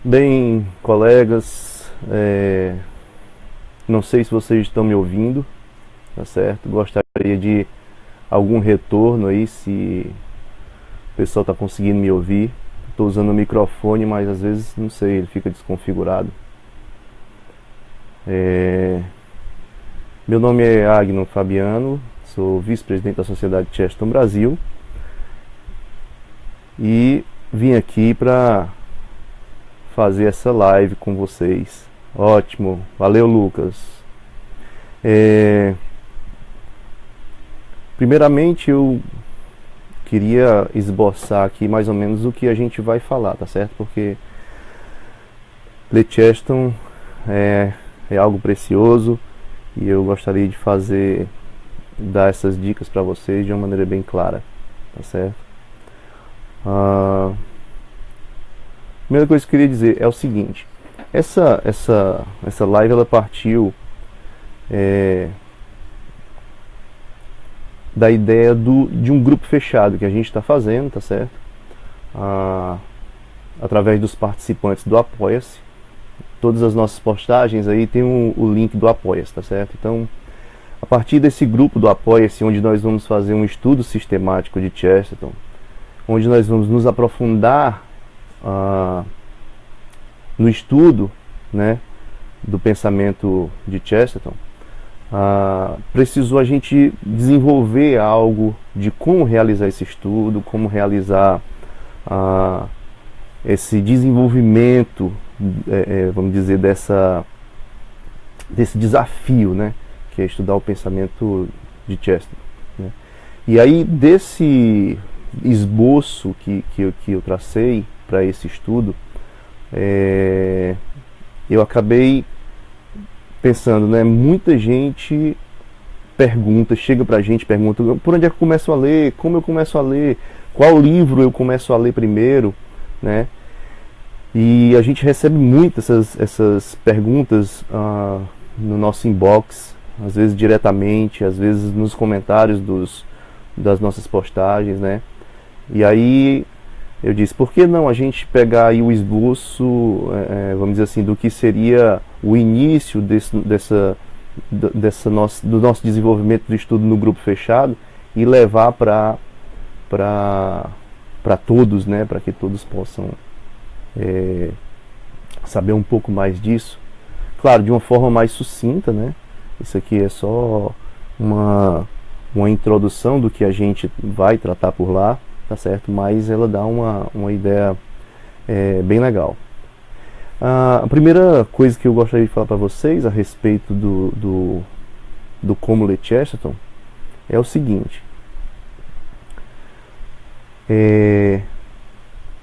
Bem, colegas, não sei se vocês estão me ouvindo, tá certo? Gostaria de algum retorno aí, se o pessoal está conseguindo me ouvir. Estou usando o microfone, mas às vezes, não sei, ele fica desconfigurado. Meu nome é Agno Fabiano, sou vice-presidente da Sociedade Chesterton Brasil e vim aqui para fazer essa live com vocês. Ótimo, valeu, Lucas. Primeiramente eu queria esboçar aqui mais ou menos o que a gente vai falar, tá certo? Porque ler Chesterton é algo precioso e eu gostaria de dar essas dicas para vocês de uma maneira bem clara, tá certo? A primeira coisa que eu queria dizer é o seguinte: essa live ela partiu da ideia de um grupo fechado que a gente está fazendo, tá certo? Através dos participantes do Apoia-se. Todas as nossas postagens aí tem o link do Apoia-se, tá certo? Então, a partir desse grupo do Apoia-se, onde nós vamos fazer um estudo sistemático de Chesterton, onde nós vamos nos aprofundar no estudo, né, do pensamento de Chesterton, precisou a gente desenvolver algo de como realizar esse estudo, como realizar esse desenvolvimento, vamos dizer, desse desafio, né, que é estudar o pensamento de Chesterton, né? E aí, desse esboço que eu tracei para esse estudo, eu acabei pensando, né, muita gente chega pra gente, pergunta por onde é que eu começo a ler, como eu começo a ler, qual livro eu começo a ler primeiro, né? E a gente recebe muitas essas perguntas no nosso inbox, às vezes diretamente, às vezes nos comentários das nossas postagens, né? E aí eu disse, por que não a gente pegar aí o esboço, vamos dizer assim, do que seria o início do nosso desenvolvimento do estudo no grupo fechado e levar para todos, né, para que todos possam saber um pouco mais disso. Claro, de uma forma mais sucinta, né? Isso aqui é só uma introdução do que a gente vai tratar por lá, tá certo? Mas ela dá uma ideia bem legal. A primeira coisa que eu gostaria de falar para vocês a respeito do como ler Chesterton é o seguinte: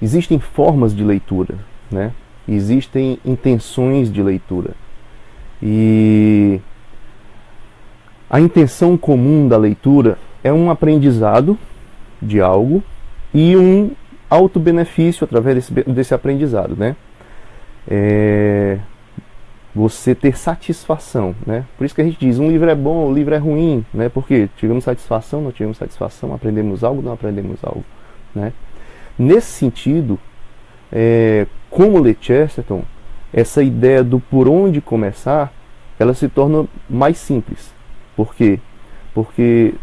existem formas de leitura, né? Existem intenções de leitura. E a intenção comum da leitura é um aprendizado de algo e um auto-benefício através desse aprendizado, né? Você ter satisfação, né? Por isso que a gente diz, um livro é bom, o livro é ruim, né? Porque tivemos satisfação, não tivemos satisfação, aprendemos algo, não aprendemos algo, né? Nesse sentido, como ler Chesterton, essa ideia do por onde começar, ela se torna mais simples. Por quê? Porque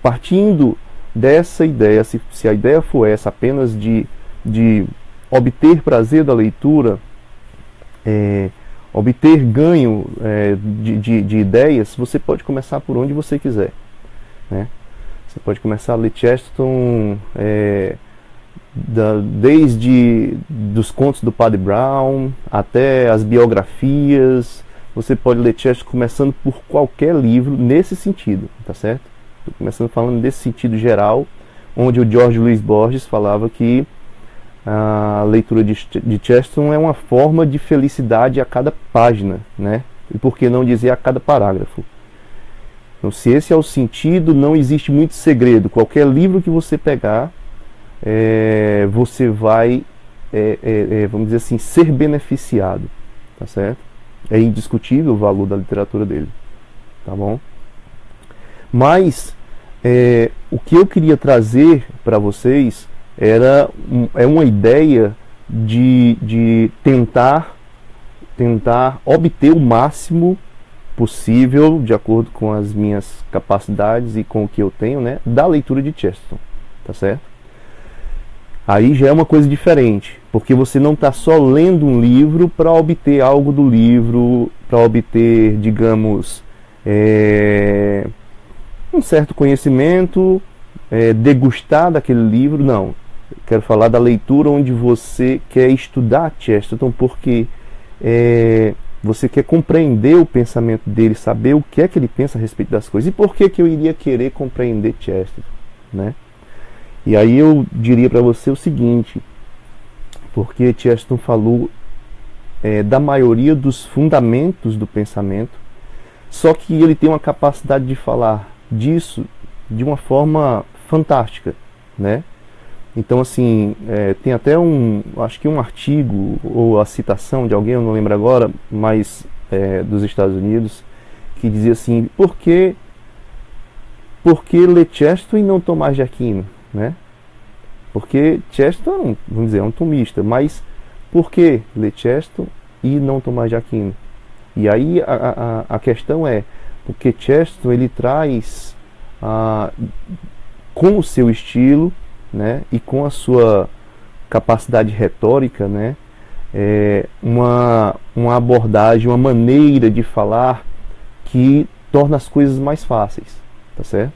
partindo dessa ideia, se a ideia for essa apenas de obter prazer da leitura, obter ganho de ideias, você pode começar por onde você quiser, né? Você pode começar a ler Chesterton desde dos contos do Padre Brown até as biografias. Você pode ler Chesterton começando por qualquer livro nesse sentido, tá certo? Estou começando falando desse sentido geral, onde o Jorge Luiz Borges falava que a leitura de Chesterton é uma forma de felicidade a cada página, né? E por que não dizer a cada parágrafo? Então, se esse é o sentido, não existe muito segredo. Qualquer livro que você pegar, você vai, vamos dizer assim, ser beneficiado, tá certo? É indiscutível o valor da literatura dele, tá bom? Mas o que eu queria trazer para vocês é uma ideia de tentar obter o máximo possível, de acordo com as minhas capacidades e com o que eu tenho, né, da leitura de Chesterton, tá certo? Aí já é uma coisa diferente, porque você não está só lendo um livro para obter algo do livro, para obter, digamos, um certo conhecimento, degustar daquele livro. Não, eu quero falar da leitura onde você quer estudar Chesterton, porque você quer compreender o pensamento dele, saber o que é que ele pensa a respeito das coisas. E por que que eu iria querer compreender Chesterton, né? E aí eu diria para você o seguinte, porque Chesterton falou da maioria dos fundamentos do pensamento, só que ele tem uma capacidade de falar disso de uma forma fantástica, né? Então, assim, tem até acho que um artigo, ou a citação de alguém, eu não lembro agora, mas dos Estados Unidos, que dizia assim: por que ler Chesterton e não Tomás de Aquino, né? Porque Chesterton, vamos dizer, é um tomista, mas por que ler Chesterton e não Tomás de Aquino? E aí a questão é, porque Chesterton ele traz, com o seu estilo, né, e com a sua capacidade retórica, né, uma abordagem, uma maneira de falar que torna as coisas mais fáceis, tá certo?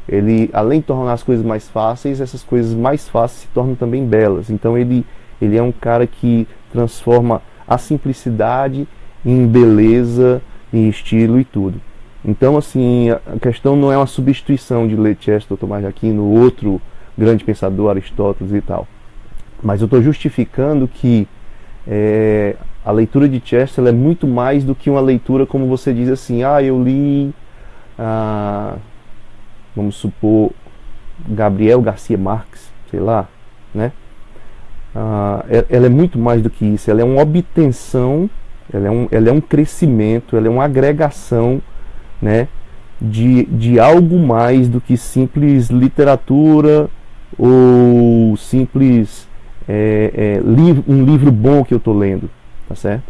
Ele, além de tornar as coisas mais fáceis, essas coisas mais fáceis se tornam também belas. Então ele é um cara que transforma a simplicidade em beleza, em estilo e tudo. Então, assim, a questão não é uma substituição de ler Chesterton, Tomás de Aquino, outro grande pensador, Aristóteles e tal. Mas eu estou justificando que a leitura de Chesterton é muito mais do que uma leitura, como você diz assim, eu li, vamos supor, Gabriel Garcia Marques, sei lá, né? Ela é muito mais do que isso, ela é uma obtenção, ela é um crescimento, ela é uma agregação, né, de algo mais do que simples literatura ou simples um livro bom que eu estou lendo, tá certo?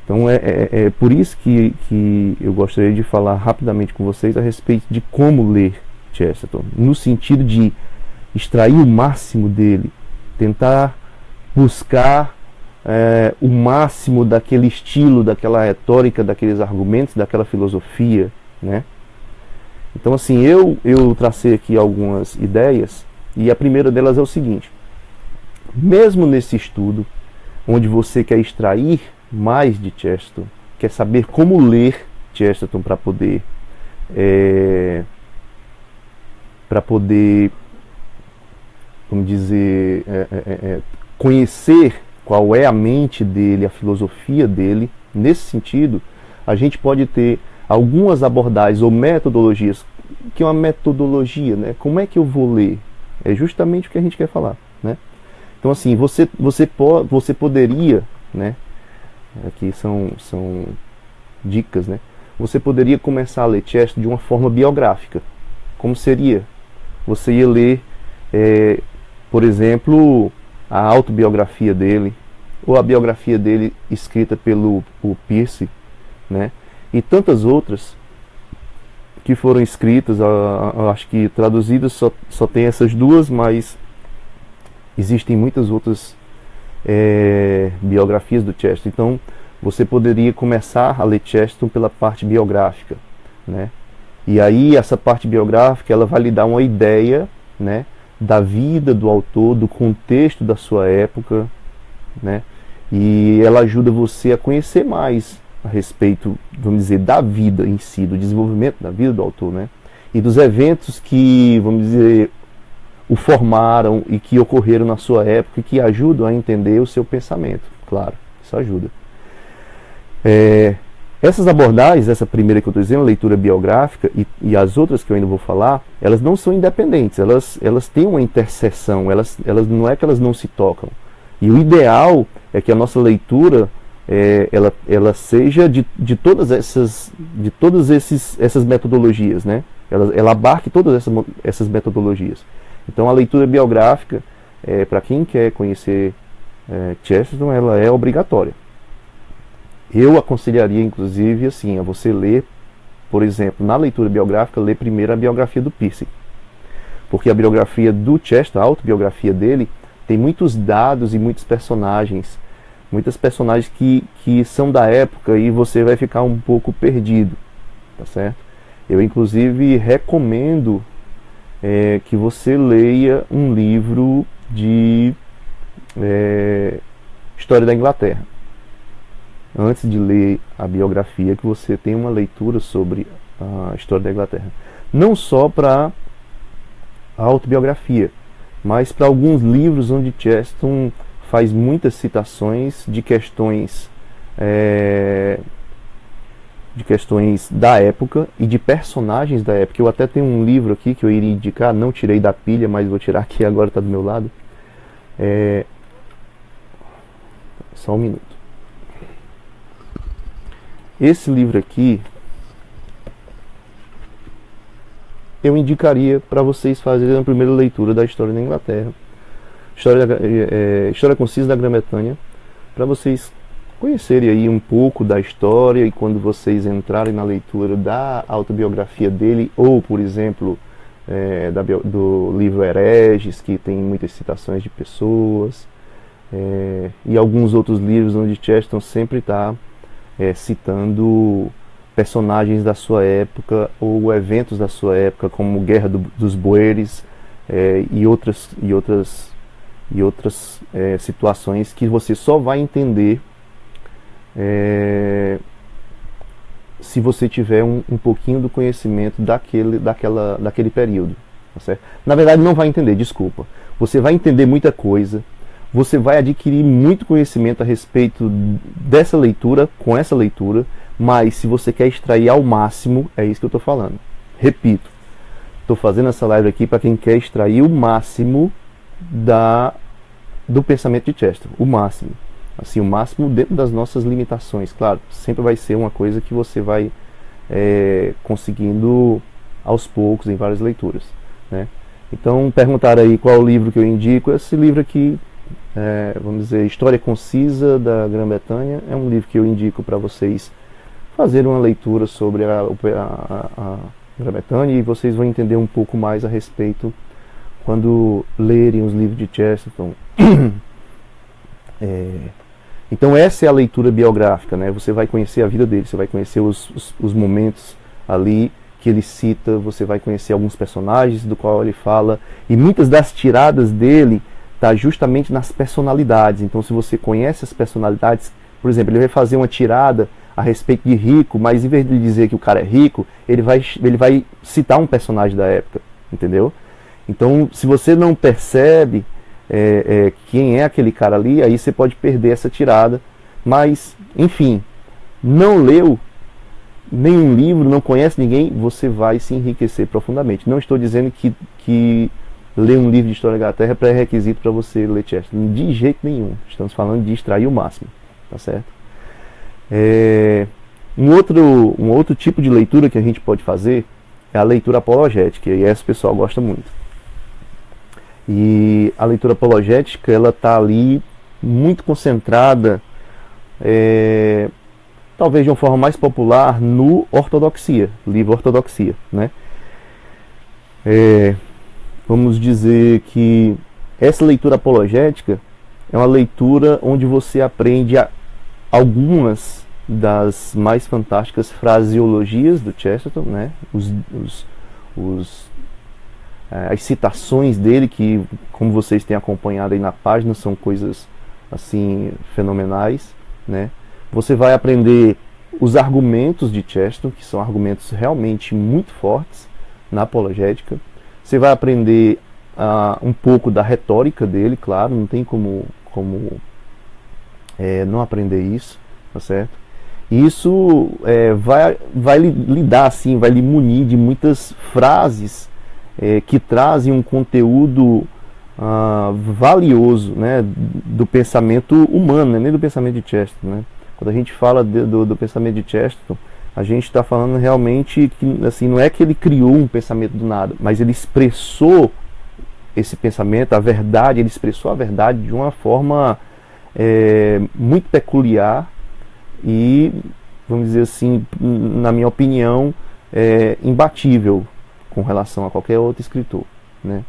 Então é por isso que eu gostaria de falar rapidamente com vocês a respeito de como ler Chesterton, no sentido de extrair o máximo dele, tentar buscar o máximo daquele estilo, daquela retórica, daqueles argumentos, daquela filosofia, né? Então, assim, eu tracei aqui algumas ideias, e a primeira delas é o seguinte: mesmo nesse estudo, onde você quer extrair mais de Chesterton, quer saber como ler Chesterton para poder vamos dizer, conhecer qual é a mente dele, a filosofia dele. Nesse sentido, a gente pode ter algumas abordagens ou metodologias. Que é uma metodologia, né? Como é que eu vou ler? É justamente o que a gente quer falar, né? Então, assim, você poderia, né? Aqui são dicas, né? Você poderia começar a ler Chesterton de uma forma biográfica. Como seria? Você ia ler, por exemplo, a autobiografia dele, ou a biografia dele escrita pelo Peirce, né? E tantas outras que foram escritas, acho que traduzidas só tem essas duas, mas existem muitas outras biografias do Chesterton. Então você poderia começar a ler Chesterton pela parte biográfica, né? E aí essa parte biográfica ela vai lhe dar uma ideia, né, da vida do autor, do contexto da sua época, né? E ela ajuda você a conhecer mais a respeito, vamos dizer, da vida em si, do desenvolvimento da vida do autor, né? E dos eventos que, vamos dizer, o formaram e que ocorreram na sua época e que ajudam a entender o seu pensamento. Claro, isso ajuda. Essas abordagens, essa primeira que eu estou dizendo, a leitura biográfica, e as outras que eu ainda vou falar, elas não são independentes, elas têm uma interseção, elas não é que elas não se tocam. E o ideal é que a nossa leitura ela seja de todas essas metodologias, né? Ela abarque todas essas metodologias. Então a leitura biográfica, para quem quer conhecer Chesterton, ela é obrigatória. Eu aconselharia, inclusive, assim, a você ler, por exemplo, na leitura biográfica, ler primeiro a biografia do Percy. Porque a biografia do Chesterton, a autobiografia dele, tem muitos dados e muitos personagens. Muitas personagens que são da época e você vai ficar um pouco perdido. Tá certo? Eu, inclusive, recomendo que você leia um livro de História da Inglaterra. Antes de ler a biografia, que você tenha uma leitura sobre a História da Inglaterra. Não só para a autobiografia, mas para alguns livros onde Chesterton faz muitas citações de questões da época e de personagens da época. Eu até tenho um livro aqui que eu iria indicar, não tirei da pilha, mas vou tirar aqui agora, está do meu lado. Só um minuto. Esse livro aqui eu indicaria para vocês fazerem a primeira leitura da História da Inglaterra, História Concisa da Grã-Bretanha, para vocês conhecerem aí um pouco da história, e quando vocês entrarem na leitura da autobiografia dele, ou por exemplo do livro Hereges, que tem muitas citações de pessoas, e alguns outros livros onde Chesterton sempre está citando personagens da sua época ou eventos da sua época, como Guerra dos Boeres e outras situações que você só vai entender se você tiver um pouquinho do conhecimento daquele período. Tá certo? Na verdade, não vai entender, desculpa. Você vai entender muita coisa, você vai adquirir muito conhecimento a respeito dessa leitura, com essa leitura, mas se você quer extrair ao máximo, é isso que eu estou falando. Repito, estou fazendo essa live aqui para quem quer extrair o máximo do pensamento de Chesterton, o máximo. Assim, o máximo dentro das nossas limitações. Claro, sempre vai ser uma coisa que você vai conseguindo aos poucos em várias leituras, né? Então, perguntaram aí qual o livro que eu indico. Esse livro aqui, vamos dizer, História Concisa da Grã-Bretanha, é um livro que eu indico para vocês fazerem uma leitura sobre a Grã-Bretanha, e vocês vão entender um pouco mais a respeito quando lerem os livros de Chesterton. Então essa é a leitura biográfica, né? Você vai conhecer a vida dele, você vai conhecer os momentos ali que ele cita, você vai conhecer alguns personagens do qual ele fala, e muitas das tiradas dele está justamente nas personalidades. Então, se você conhece as personalidades, por exemplo, ele vai fazer uma tirada a respeito de rico, mas em vez de dizer que o cara é rico, ele vai citar um personagem da época, entendeu? Então, se você não percebe quem é aquele cara ali, aí você pode perder essa tirada. Mas, enfim, não leu nenhum livro, não conhece ninguém, você vai se enriquecer profundamente. Não estou dizendo que ler um livro de História da Inglaterra é pré-requisito para você ler Chesterton, de jeito nenhum. Estamos falando de extrair o máximo, tá certo? Um outro tipo de leitura que a gente pode fazer é a leitura apologética, e essa o pessoal gosta muito. E a leitura apologética, ela está ali muito concentrada, talvez de uma forma mais popular, no Ortodoxia, livro Ortodoxia, né? Vamos dizer que essa leitura apologética é uma leitura onde você aprende algumas das mais fantásticas fraseologias do Chesterton, né? As citações dele, que, como vocês têm acompanhado aí na página, são coisas assim fenomenais, né? Você vai aprender os argumentos de Chesterton, que são argumentos realmente muito fortes na apologética. Você vai aprender um pouco da retórica dele, claro, não tem como não aprender isso, tá certo? E isso vai lhe dar, assim, vai lhe munir de muitas frases que trazem um conteúdo valioso, né, do pensamento humano, né, nem do pensamento de Chesterton, né? Quando a gente fala do pensamento de Chesterton, a gente está falando realmente que, assim, não é que ele criou um pensamento do nada, mas ele expressou esse pensamento, a verdade, ele expressou a verdade de uma forma muito peculiar e, vamos dizer assim, na minha opinião, imbatível com relação a qualquer outro escritor, né?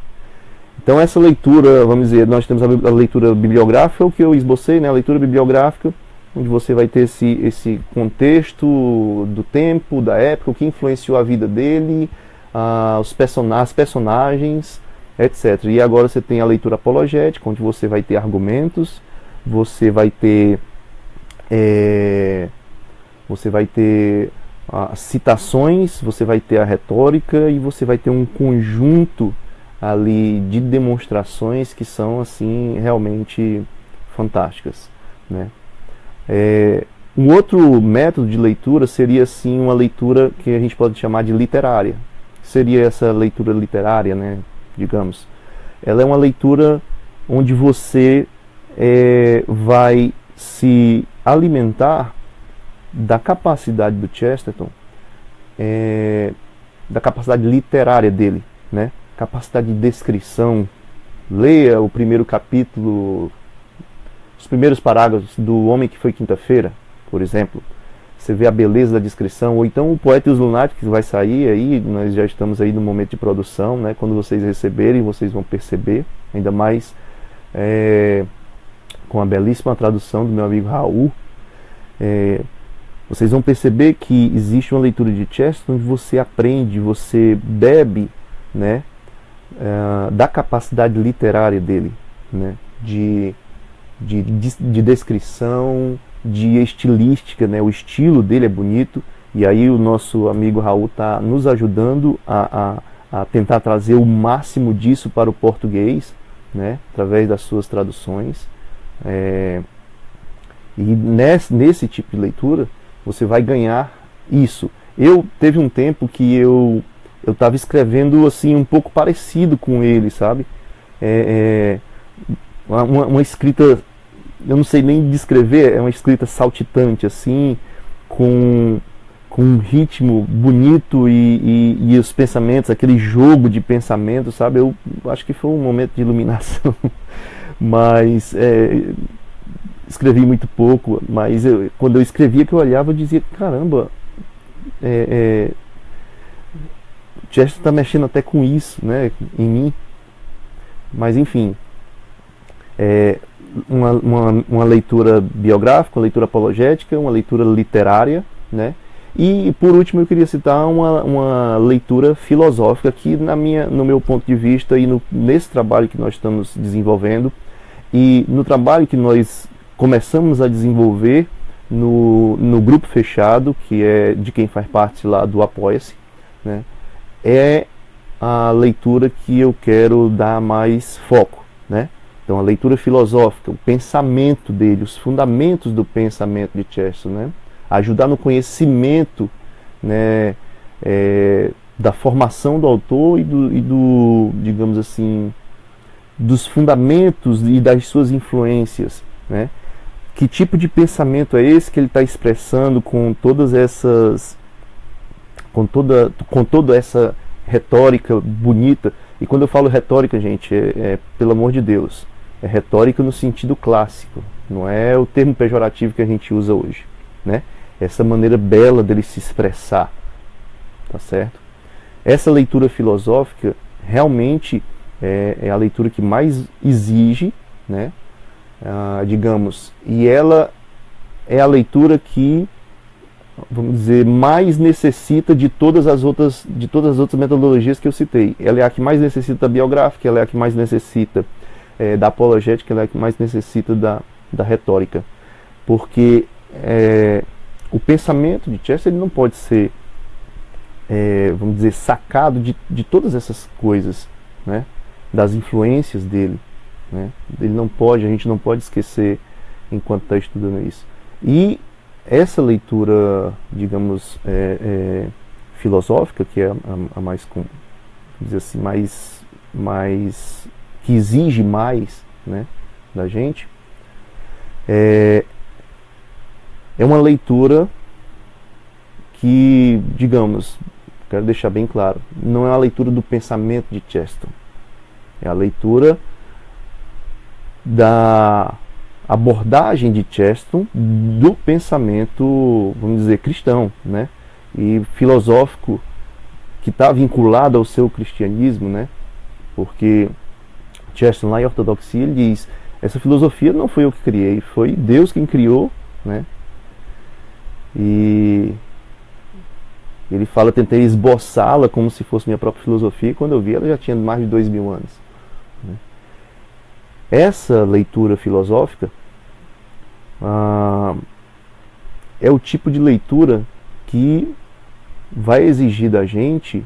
Então essa leitura, vamos dizer, nós temos a leitura bibliográfica, o que eu esbocei, né? A leitura bibliográfica, onde você vai ter esse contexto do tempo, da época, o que influenciou a vida dele, as personagens, etc. E agora você tem a leitura apologética, onde você vai ter argumentos, você vai ter citações, você vai ter a retórica e você vai ter um conjunto ali de demonstrações que são assim realmente fantásticas, né? Um outro método de leitura seria assim uma leitura que a gente pode chamar de literária. Seria essa leitura literária, né? Digamos, ela é uma leitura onde você vai se alimentar da capacidade do Chesterton, da capacidade literária dele, né? Capacidade de descrição. Leia o primeiro capítulo, os primeiros parágrafos do Homem que Foi Quinta-feira, por exemplo. Você vê a beleza da descrição. Ou então o Poeta e os Lunáticos vai sair aí, nós já estamos aí no momento de produção, né? Quando vocês receberem, vocês vão perceber, ainda mais com a belíssima tradução do meu amigo Raul. Vocês vão perceber que existe uma leitura de Chesterton onde você aprende, você bebe, né, da capacidade literária dele, né, de descrição, de estilística, né, o estilo dele é bonito, e aí o nosso amigo Raul está nos ajudando a tentar trazer o máximo disso para o português, né, através das suas traduções. E nesse tipo de leitura você vai ganhar isso. Teve um tempo que eu estava escrevendo assim um pouco parecido com ele, sabe? Uma escrita, eu não sei nem descrever, é uma escrita saltitante assim, com um ritmo bonito e os pensamentos, aquele jogo de pensamentos, sabe? Eu acho que foi um momento de iluminação, mas escrevi muito pouco, mas quando eu escrevia, que eu olhava, eu dizia, caramba, Chesterton está mexendo até com isso, né, em mim. Mas enfim, uma leitura biográfica, uma leitura apologética, uma leitura literária, né? E por último eu queria citar uma leitura filosófica que no meu ponto de vista e nesse trabalho que nós estamos desenvolvendo e no trabalho que nós começamos a desenvolver no grupo fechado, que é de quem faz parte lá do Apoia-se, né? É a leitura que eu quero dar mais foco, né? Então a leitura filosófica, o pensamento dele, os fundamentos do pensamento de Chesterton, né? Ajudar no conhecimento, né, da formação do autor e do, digamos assim, dos fundamentos e das suas influências, né? Que tipo de pensamento é esse que ele está expressando com todas essas, com toda essa retórica bonita? E quando eu falo retórica, gente, pelo amor de Deus, é retórica no sentido clássico, não é o termo pejorativo que a gente usa hoje, né? Essa maneira bela dele se expressar, tá certo? Essa leitura filosófica realmente é a leitura que mais exige, né? Digamos, e ela é a leitura que, vamos dizer, mais necessita de todas as outras metodologias que eu citei. Ela é a que mais necessita da biográfica, ela é a que mais necessita da apologética, ela é a que mais necessita da retórica, porque o pensamento de Chesterton ele não pode ser, vamos dizer, sacado de todas essas coisas, né? Das influências dele, né? A gente não pode esquecer enquanto está estudando isso. E essa leitura, digamos, filosófica, que é a mais, vamos dizer assim, mais que exige mais, né, da gente, é uma leitura que, digamos, quero deixar bem claro, não é a leitura do pensamento de Chesterton, é a leitura abordagem de Chesterton do pensamento, vamos dizer, cristão, né? E filosófico, que está vinculado ao seu cristianismo, né? Porque Chesterton, lá em Ortodoxia, ele diz: essa filosofia não foi eu que criei, foi Deus quem criou, né? E ele fala: tentei esboçá-la como se fosse minha própria filosofia, e quando eu vi, ela já tinha mais de 2000 anos, né? Essa leitura filosófica é o tipo de leitura que vai exigir da gente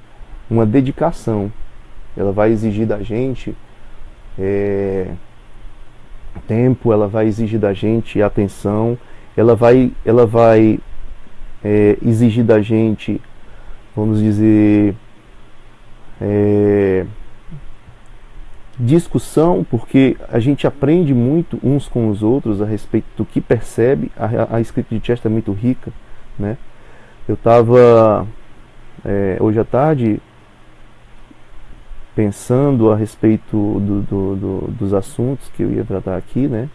uma dedicação. Ela vai exigir da gente tempo, ela vai exigir da gente atenção, ela vai exigir da gente, vamos dizer, discussão, porque a gente aprende muito uns com os outros a respeito do que percebe. A escrita de Chesterton é muito rica, né? Eu estava hoje à tarde pensando a respeito dos assuntos que eu ia tratar aqui, né?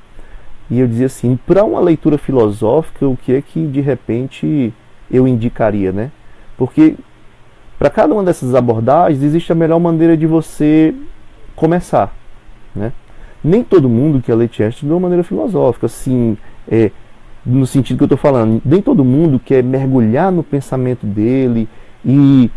E eu dizia assim: para uma leitura filosófica, o que é que de repente eu indicaria, né? Porque para cada uma dessas abordagens existe a melhor maneira de você começar, né? Nem todo mundo quer ler Chesterton de uma maneira filosófica, assim, no sentido que eu estou falando. Nem todo mundo quer mergulhar no pensamento dele e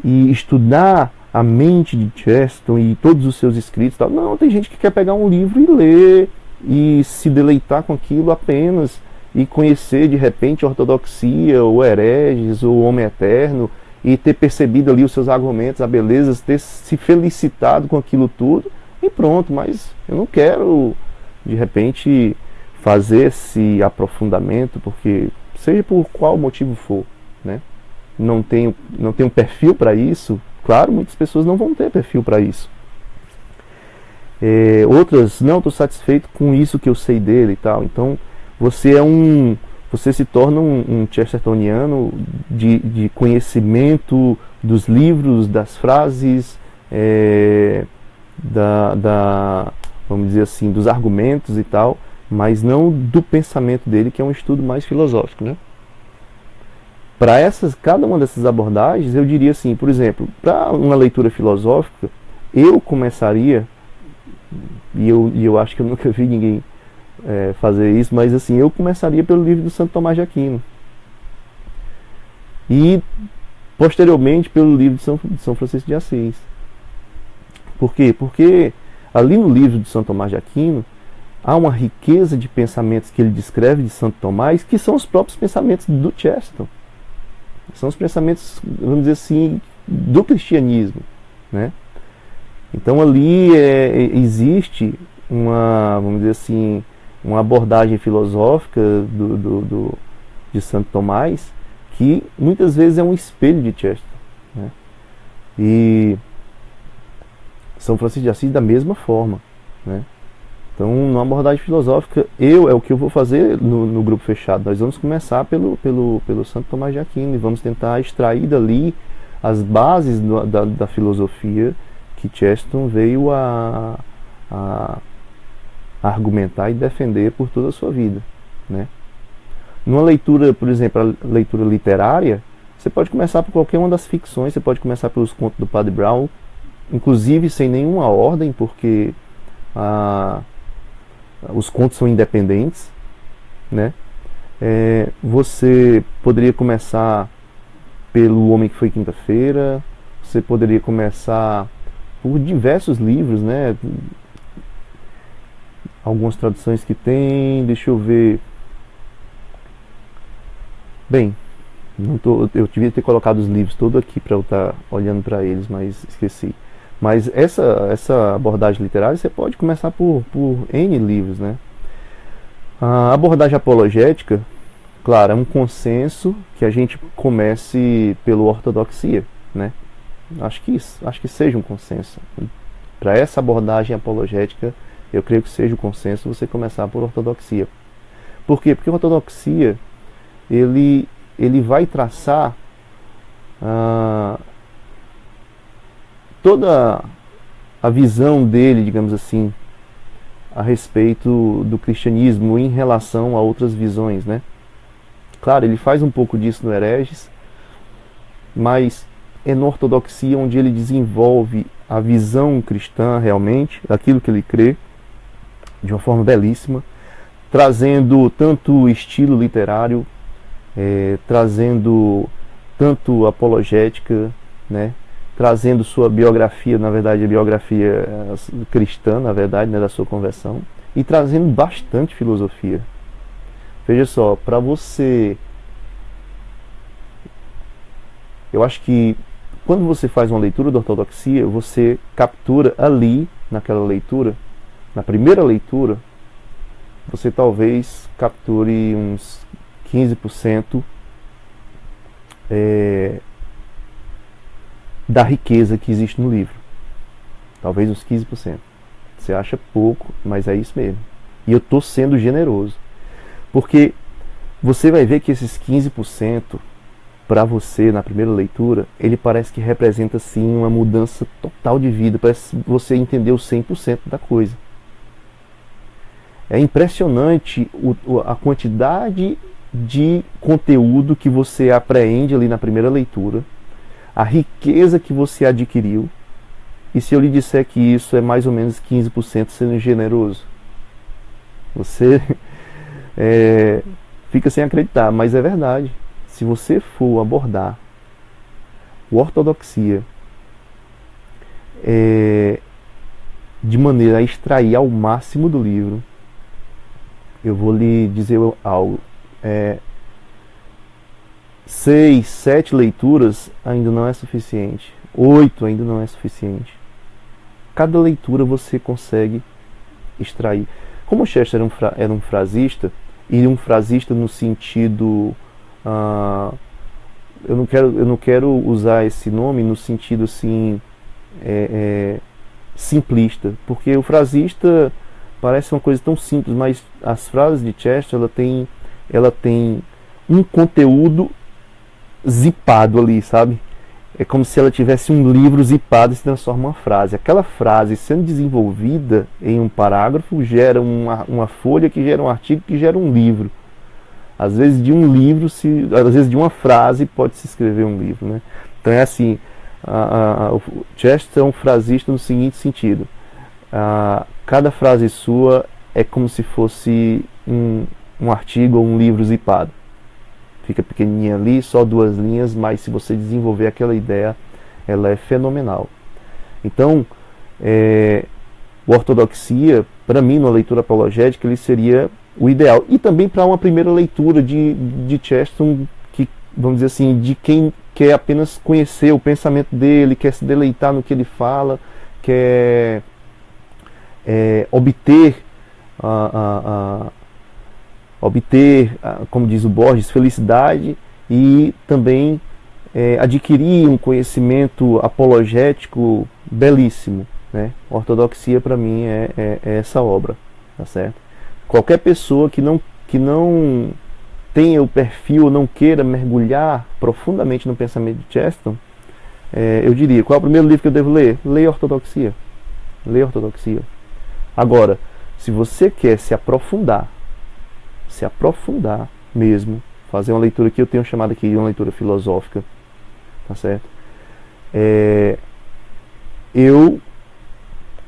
estudar a mente de Chesterton e todos os seus escritos, tal. Não, tem gente que quer pegar um livro e ler e se deleitar com aquilo apenas, e conhecer de repente a ortodoxia, ou hereges, ou o homem eterno, e ter percebido ali os seus argumentos, a beleza, ter se felicitado com aquilo tudo, e pronto. Mas eu não quero de repente fazer esse aprofundamento, porque seja por qual motivo for, né? Não tenho perfil para isso. Claro, muitas pessoas não vão ter perfil para isso. Outras, não, estou satisfeito com isso que eu sei dele e tal. Então você se torna um Chestertoniano de conhecimento dos livros, das frases, vamos dizer assim, dos argumentos e tal, mas não do pensamento dele, que é um estudo mais filosófico, né? Para cada uma dessas abordagens, eu diria assim, por exemplo, para uma leitura filosófica, eu começaria, e eu acho que eu nunca vi ninguém fazer isso, mas assim, eu começaria pelo livro do Santo Tomás de Aquino. E, posteriormente, pelo livro de São Francisco de Assis. Por quê? Porque ali no livro de São Tomás de Aquino, há uma riqueza de pensamentos que ele descreve de Santo Tomás, que são os próprios pensamentos do Chesterton. São os pensamentos, vamos dizer assim, do cristianismo, né? Então ali existe vamos dizer assim, uma abordagem filosófica de Santo Tomás, que muitas vezes é um espelho de Chesterton, né? E São Francisco de Assis da mesma forma, né? Então, numa abordagem filosófica, é o que eu vou fazer no grupo fechado. Nós vamos começar pelo Santo Tomás de Aquino e vamos tentar extrair dali as bases da filosofia que Chesterton veio a argumentar e defender por toda a sua vida, né? Numa leitura, por exemplo, a leitura literária, você pode começar por qualquer uma das ficções. Você pode começar pelos contos do Padre Brown, inclusive sem nenhuma ordem, porque os contos são independentes, né? Você poderia começar pelo Homem que Foi Quinta-feira. Você poderia começar por diversos livros, né? Algumas traduções que tem, deixa eu ver. Bem, eu devia ter colocado os livros todos aqui para eu estar olhando para eles, mas esqueci. Mas essa abordagem literária você pode começar por N livros, né? A abordagem apologética, claro, é um consenso que a gente comece pela ortodoxia, né? Acho que seja um consenso. Para essa abordagem apologética, eu creio que seja o consenso você começar por ortodoxia. Por quê? Porque a ortodoxia, ele vai traçar toda a visão dele, digamos assim, a respeito do cristianismo em relação a outras visões, né? Claro, ele faz um pouco disso no Hereges, mas é na ortodoxia onde ele desenvolve a visão cristã realmente, daquilo que ele crê, de uma forma belíssima, trazendo tanto o estilo literário, trazendo tanto apologética, né, trazendo sua biografia, na verdade a biografia cristã, na verdade, né, da sua conversão, e trazendo bastante filosofia. Veja só, para você... Eu acho que quando você faz uma leitura da ortodoxia, você captura ali, naquela leitura, na primeira leitura, você talvez capture uns 15% da riqueza que existe no livro. Talvez uns 15%. Você acha pouco, mas é isso mesmo. E eu estou sendo generoso. Porque você vai ver que esses 15%, para você, na primeira leitura, ele parece que representa, sim, uma mudança total de vida. Parece você entender os 100% da coisa. É impressionante a quantidade de conteúdo que você apreende ali na primeira leitura, a riqueza que você adquiriu, e se eu lhe disser que isso é mais ou menos 15% sendo generoso, você fica sem acreditar, mas é verdade. Se você for abordar a ortodoxia de maneira a extrair ao máximo do livro, eu vou lhe dizer algo. 6, 7 leituras ainda não é suficiente. 8 ainda não é suficiente. Cada leitura você consegue extrair. Como o Chester era um frasista, e um frasista no sentido... eu não quero usar esse nome no sentido assim simplista, porque o frasista parece uma coisa tão simples, mas as frases de Chester, ela tem um conteúdo zipado ali, sabe? É como se ela tivesse um livro zipado e se transforma em uma frase. Aquela frase sendo desenvolvida em um parágrafo gera uma folha, que gera um artigo, que gera um livro. Às vezes de um livro, às vezes de uma frase pode se escrever um livro, né? Então é assim, o Chester é um frasista no seguinte sentido: cada frase sua é como se fosse um artigo ou um livro zipado. Fica pequenininha ali, só 2 linhas, mas se você desenvolver aquela ideia, ela é fenomenal. Então, o ortodoxia, para mim, numa leitura apologética, ele seria o ideal. E também para uma primeira leitura de Chesterton, que, vamos dizer assim, de quem quer apenas conhecer o pensamento dele, quer se deleitar no que ele fala, quer obter, como diz o Borges, felicidade, e também adquirir um conhecimento apologético belíssimo, né? A ortodoxia, para mim, é essa obra, tá certo? Qualquer pessoa que não tenha o perfil, não queira mergulhar profundamente no pensamento de Chesterton, eu diria, qual é o primeiro livro que eu devo ler? Leia a ortodoxia. Leia a ortodoxia. Agora, se você quer se aprofundar mesmo, fazer uma leitura que eu tenho chamado aqui de uma leitura filosófica, tá certo?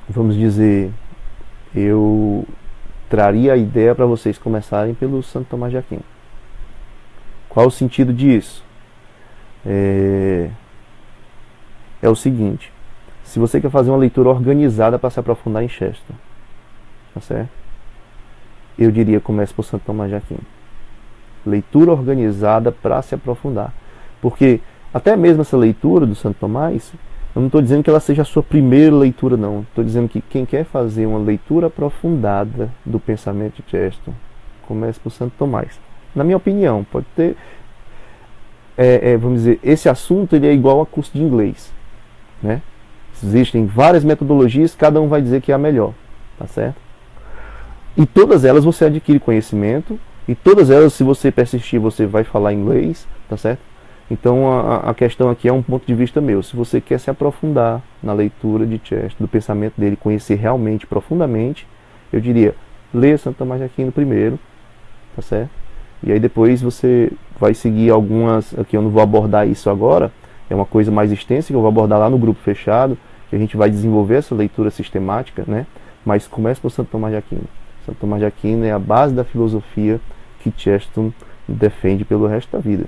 Vamos dizer, eu traria a ideia para vocês começarem pelo Santo Tomás de Aquino. Qual o sentido disso? É o seguinte: se você quer fazer uma leitura organizada para se aprofundar em Chesterton, tá certo? Eu diria, comece por Santo Tomás de Aquino. Leitura organizada para se aprofundar. Porque até mesmo essa leitura do Santo Tomás, eu não estou dizendo que ela seja a sua primeira leitura, não. Estou dizendo que quem quer fazer uma leitura aprofundada do pensamento de Chesterton, comece por Santo Tomás. Na minha opinião, pode ter... vamos dizer, esse assunto ele é igual a curso de inglês, né? Existem várias metodologias, cada um vai dizer que é a melhor, tá certo? E todas elas você adquire conhecimento, e todas elas, se você persistir, você vai falar inglês, tá certo? Então a questão aqui é um ponto de vista meu. Se você quer se aprofundar na leitura de Chesterton, do pensamento dele, conhecer realmente, profundamente, eu diria, leia Santo Tomás de Aquino primeiro, tá certo? E aí depois você vai seguir algumas, aqui eu não vou abordar isso agora, é uma coisa mais extensa que eu vou abordar lá no grupo fechado, que a gente vai desenvolver essa leitura sistemática, né? Mas comece por Santo Tomás de Aquino. Santo Tomás de Aquino é a base da filosofia que Chesterton defende pelo resto da vida.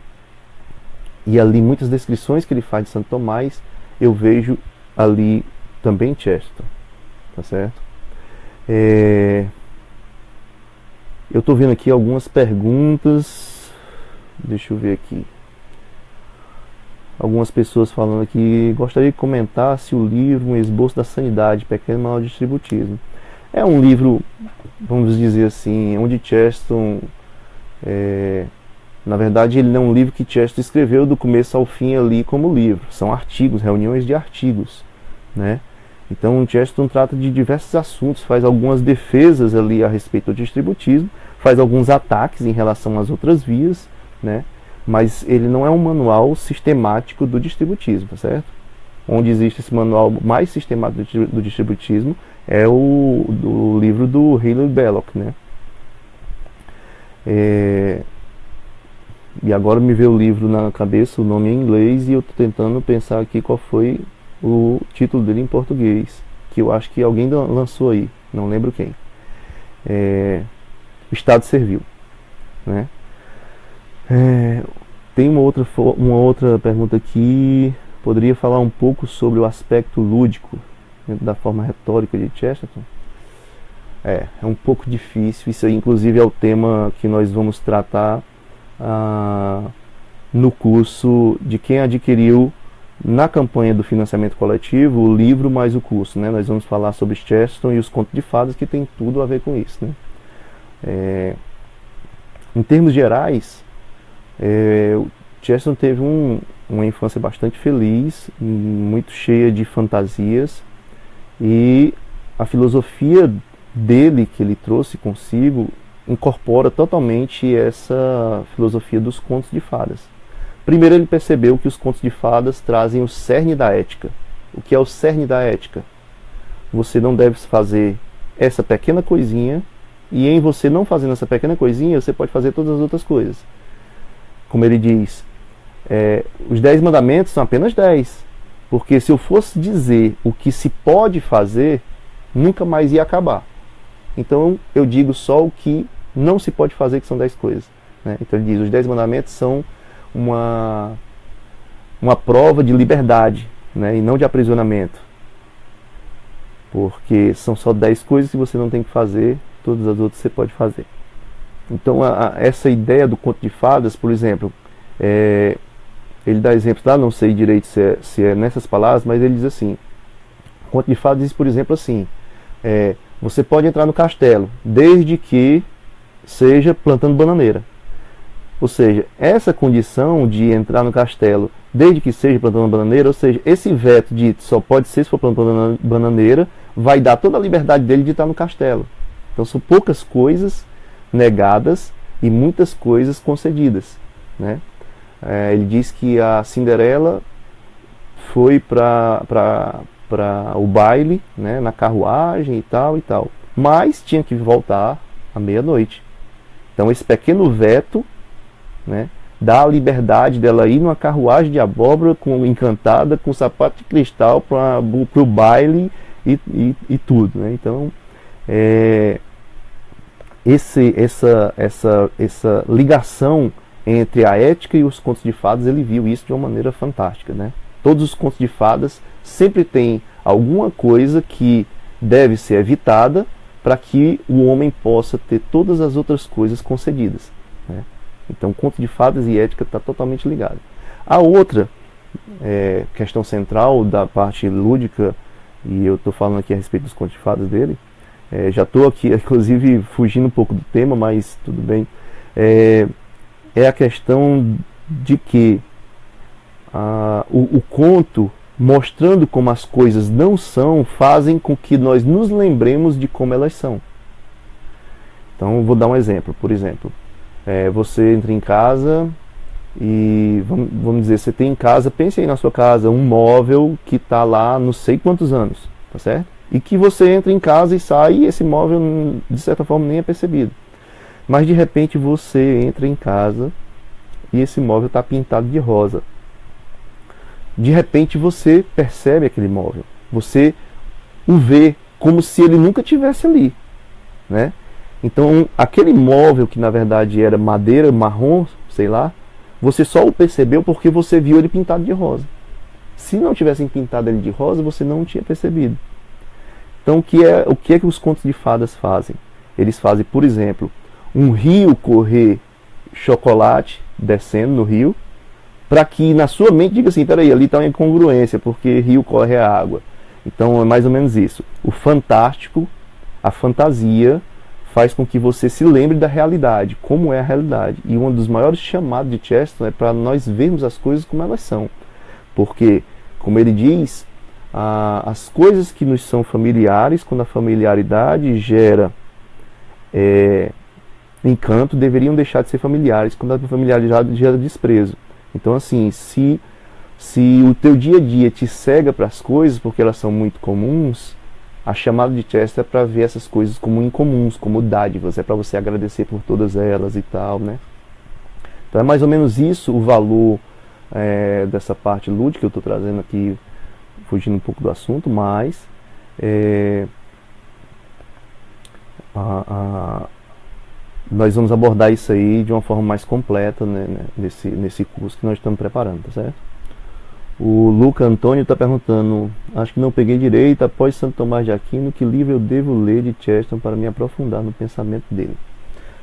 E ali muitas descrições que ele faz de Santo Tomás, eu vejo ali também Chesterton, tá certo? Eu estou vendo aqui algumas perguntas, deixa eu ver aqui. Algumas pessoas falando aqui, gostaria de comentar se o livro Um Esboço da Sanidade, Pequeno Manual de Distributivismo. É um livro, vamos dizer assim, onde Chesterton, na verdade ele não é um livro que Chesterton escreveu do começo ao fim ali como livro, são artigos, reuniões de artigos, né? Então Chesterton trata de diversos assuntos, faz algumas defesas ali a respeito do distributismo, faz alguns ataques em relação às outras vias, né? Mas ele não é um manual sistemático do distributismo, tá certo? Onde existe esse manual mais sistemático do distributismo é o livro do Hilaire Belloc, né? E agora me veio o livro na cabeça, o nome é em inglês, e eu estou tentando pensar aqui qual foi o título dele em português, que eu acho que alguém lançou aí, não lembro quem. O Estado Servil, né? Tem uma outra pergunta aqui. Poderia falar um pouco sobre o aspecto lúdico da forma retórica de Chesterton? É um pouco difícil. Isso aí, inclusive, é o tema que nós vamos tratar no curso de quem adquiriu na campanha do financiamento coletivo o livro mais o curso, né? Nós vamos falar sobre Chesterton e os contos de fadas, que tem tudo a ver com isso, né? Em termos gerais, o Chesterton teve uma infância bastante feliz, muito cheia de fantasias, e a filosofia dele que ele trouxe consigo incorpora totalmente essa filosofia dos contos de fadas. Primeiro ele percebeu que os contos de fadas trazem o cerne da ética. O que é o cerne da ética? Você não deve fazer essa pequena coisinha, e em você não fazendo essa pequena coisinha, você pode fazer todas as outras coisas. Como ele diz, os 10 mandamentos são apenas 10. Porque se eu fosse dizer o que se pode fazer, nunca mais ia acabar. Então eu digo só o que não se pode fazer, que são 10 coisas, né? Então ele diz, os 10 mandamentos são uma prova de liberdade, né? E não de aprisionamento. Porque são só 10 coisas que você não tem que fazer, todas as outras você pode fazer. Então essa ideia do conto de fadas, por exemplo, ele dá exemplos lá, não sei direito se é nessas palavras, mas ele diz assim, o conto de fadas diz, por exemplo, assim, você pode entrar no castelo, desde que seja plantando bananeira. Ou seja, essa condição de entrar no castelo, desde que seja plantando bananeira, ou seja, esse veto de só pode ser se for plantando bananeira, vai dar toda a liberdade dele de estar no castelo. Então são poucas coisas negadas e muitas coisas concedidas, né? Ele diz que a Cinderela foi para o baile, né, na carruagem e tal, mas tinha que voltar à meia-noite. Então esse pequeno veto, né, dá a liberdade dela ir numa carruagem de abóbora encantada, com sapato de cristal para o baile e tudo, né? Então essa ligação entre a ética e os contos de fadas, ele viu isso de uma maneira fantástica, né? Todos os contos de fadas sempre têm alguma coisa que deve ser evitada para que o homem possa ter todas as outras coisas concedidas, né? Então, conto de fadas e ética está totalmente ligado. A outra questão central da parte lúdica, e eu estou falando aqui a respeito dos contos de fadas dele, já estou aqui, inclusive, fugindo um pouco do tema, mas tudo bem, é a questão de que o conto, mostrando como as coisas não são, fazem com que nós nos lembremos de como elas são. Então, vou dar um exemplo. Por exemplo, você entra em casa e, vamos dizer, você tem em casa, pense aí na sua casa, um móvel que está lá não sei quantos anos, tá certo? e que você entra em casa e sai e esse móvel de certa forma nem é percebido. Mas de repente você entra em casa e esse móvel está pintado de rosa. De repente você percebe aquele móvel, você o vê como se ele nunca tivesse ali, né? Então aquele móvel que na verdade era madeira marrom, sei lá, você só o percebeu porque você viu ele pintado de rosa. Se não tivessem pintado ele de rosa, você não tinha percebido. Então o que é que os contos de fadas fazem? Eles fazem, por exemplo, um rio correr chocolate descendo no rio, para que na sua mente diga assim, peraí, ali está uma incongruência, porque rio corre a água. Então é mais ou menos isso. O fantástico, a fantasia, faz com que você se lembre da realidade, como é a realidade. E um dos maiores chamados de Chesterton é para nós vermos as coisas como elas são. Porque, como ele diz, as coisas que nos são familiares, quando a familiaridade gera encanto, deveriam deixar de ser familiares, quando a familiaridade gera desprezo. Então assim, se o teu dia a dia te cega para as coisas, porque elas são muito comuns, a chamada de Chesterton é para ver essas coisas como incomuns, como dádivas, é para você agradecer por todas elas e tal, né? Então é mais ou menos isso o valor dessa parte lúdica que eu estou trazendo aqui, fugindo um pouco do assunto, mas nós vamos abordar isso aí de uma forma mais completa, né, nesse curso que nós estamos preparando, tá certo? O Luca Antônio está perguntando, acho que não peguei direito, após Santo Tomás de Aquino, que livro eu devo ler de Chesterton para me aprofundar no pensamento dele?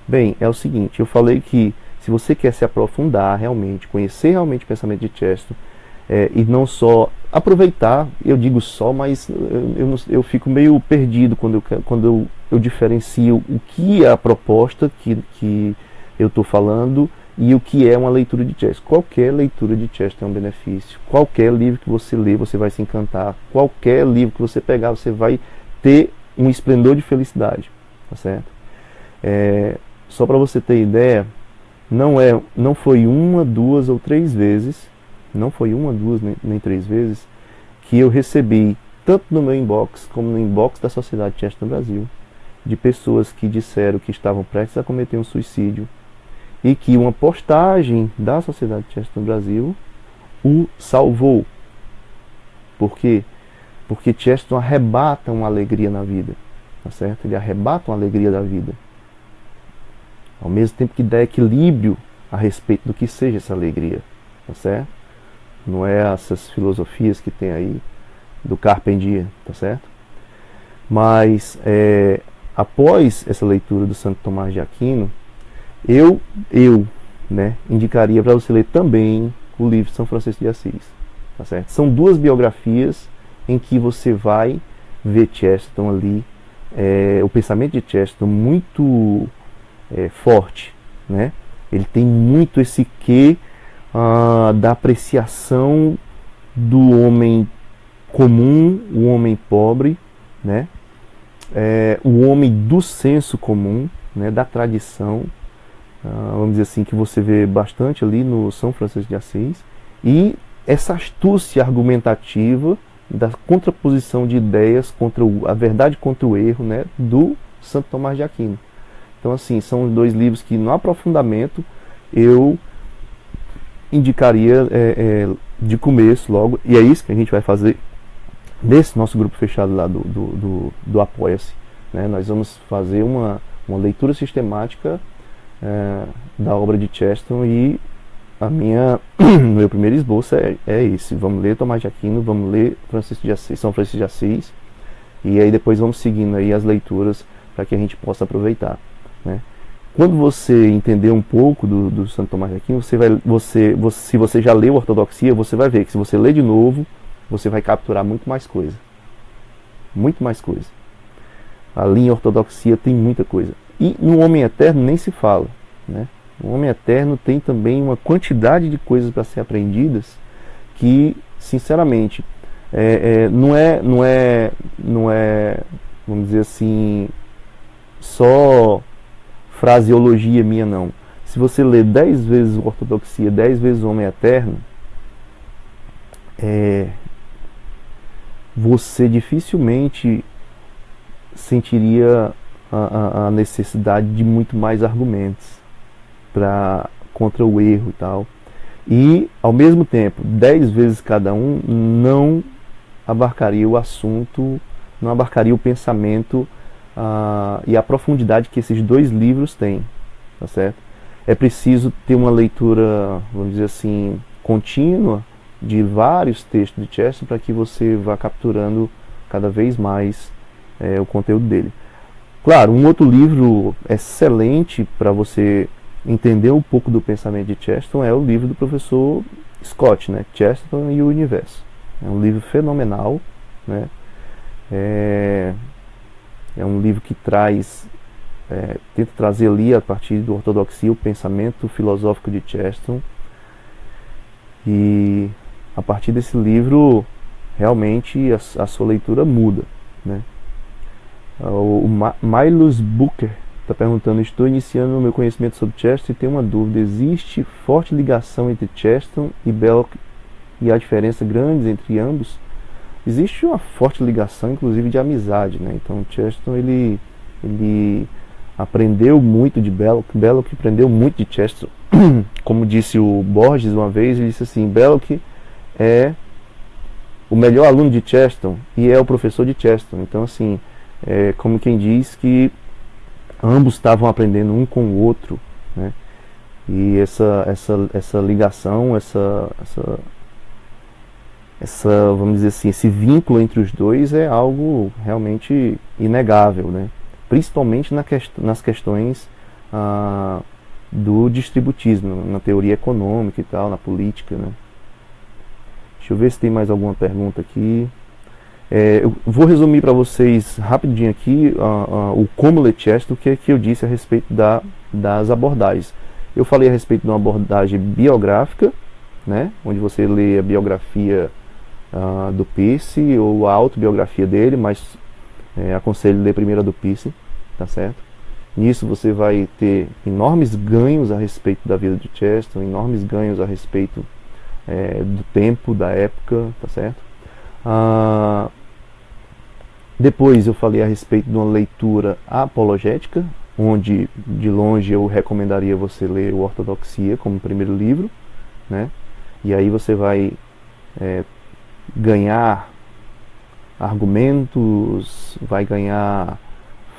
Bem, é o seguinte, eu falei que se você quer se aprofundar realmente, conhecer realmente o pensamento de Chesterton, e não só aproveitar, eu digo só, mas eu fico meio perdido quando eu diferencio o que é a proposta que eu estou falando e o que é uma leitura de Chesterton. Qualquer leitura de Chesterton é um benefício. Qualquer livro que você ler, você vai se encantar. Qualquer livro que você pegar, você vai ter um esplendor de felicidade. Tá certo? Só para você ter ideia, não foi uma, duas ou três vezes, não foi uma, duas nem três vezes, que eu recebi, tanto no meu inbox como no inbox da Sociedade Chesterton Brasil, de pessoas que disseram que estavam prestes a cometer um suicídio e que uma postagem da Sociedade Chesterton Brasil o salvou. Por quê? Porque Chesterton arrebata uma alegria na vida, tá certo? Ele arrebata uma alegria da vida, ao mesmo tempo que dá equilíbrio a respeito do que seja essa alegria, tá certo? Não é essas filosofias que tem aí do Carpe Diem, tá certo? Mas após essa leitura do Santo Tomás de Aquino, eu indicaria para você ler também o livro de São Francisco de Assis, tá certo? São duas biografias em que você vai ver Chesterton ali, o pensamento de Chesterton muito forte, né? Ele tem muito esse quê da apreciação do homem comum, o homem pobre, né? O homem do senso comum, né? Da tradição, vamos dizer assim, que você vê bastante ali no São Francisco de Assis, e essa astúcia argumentativa da contraposição de ideias contra a verdade contra o erro, né? Do Santo Tomás de Aquino. Então assim, são dois livros que no aprofundamento eu indicaria de começo logo, e é isso que a gente vai fazer nesse nosso grupo fechado lá do Apoia-se, né? Nós vamos fazer uma leitura sistemática da obra de Chesterton, e meu primeiro esboço é esse: vamos ler Tomás de Aquino, vamos ler São Francisco de Assis, e aí depois vamos seguindo aí as leituras para que a gente possa aproveitar, né? Quando você entender um pouco do Santo Tomás de Aquino, se você já leu Ortodoxia, você vai ver que se você ler de novo, você vai capturar muito mais coisa. Muito mais coisa. A linha Ortodoxia tem muita coisa. E no Homem Eterno nem se fala, né? No Homem Eterno tem também uma quantidade de coisas para ser aprendidas que, sinceramente, não é, vamos dizer assim, só fraseologia minha, não. Se você ler 10 vezes Ortodoxia, 10 vezes o Homem Eterno, você dificilmente sentiria a necessidade de muito mais argumentos contra o erro e tal. E, ao mesmo tempo, 10 vezes cada um não abarcaria o assunto, não abarcaria o pensamento e a profundidade que esses dois livros têm, tá certo? É preciso ter uma leitura, vamos dizer assim, contínua de vários textos de Chesterton para que você vá capturando cada vez mais o conteúdo dele. Claro, um outro livro excelente para você entender um pouco do pensamento de Chesterton é o livro do professor Scott, né? Chesterton e o Universo. É um livro fenomenal, né? É um livro que tenta trazer ali, a partir da ortodoxia, o pensamento filosófico de Chesterton. E a partir desse livro, realmente a sua leitura muda, né? O Milos Booker está perguntando: estou iniciando o meu conhecimento sobre Chesterton e tenho uma dúvida. Existe forte ligação entre Chesterton e Belloc e há diferença grandes entre ambos? Existe uma forte ligação, inclusive, de amizade, né? Então Chesterton ele aprendeu muito de Belloc, Belloc aprendeu muito de Chesterton. Como disse o Borges uma vez, ele disse assim: Belloc é o melhor aluno de Chesterton e é o professor de Chesterton. Então, assim, é como quem diz que ambos estavam aprendendo um com o outro, né? E essa ligação, vamos dizer assim, esse vínculo entre os dois é algo realmente inegável, né? Principalmente nas questões do distributismo, na teoria econômica e tal, na política, né? Deixa eu ver se tem mais alguma pergunta aqui. Eu vou resumir para vocês rapidinho aqui o como ler Chesterton, o que é que eu disse a respeito das abordagens. Eu falei a respeito de uma abordagem biográfica, né, onde você lê a biografia do Peirce ou a autobiografia dele, mas aconselho ler primeiro a do Peirce, tá certo? Nisso você vai ter enormes ganhos a respeito da vida de Chesterton, enormes ganhos a respeito do tempo, da época, tá certo? Depois eu falei a respeito de uma leitura apologética, onde de longe eu recomendaria você ler o Ortodoxia como primeiro livro, né? E aí você vai ganhar argumentos, vai ganhar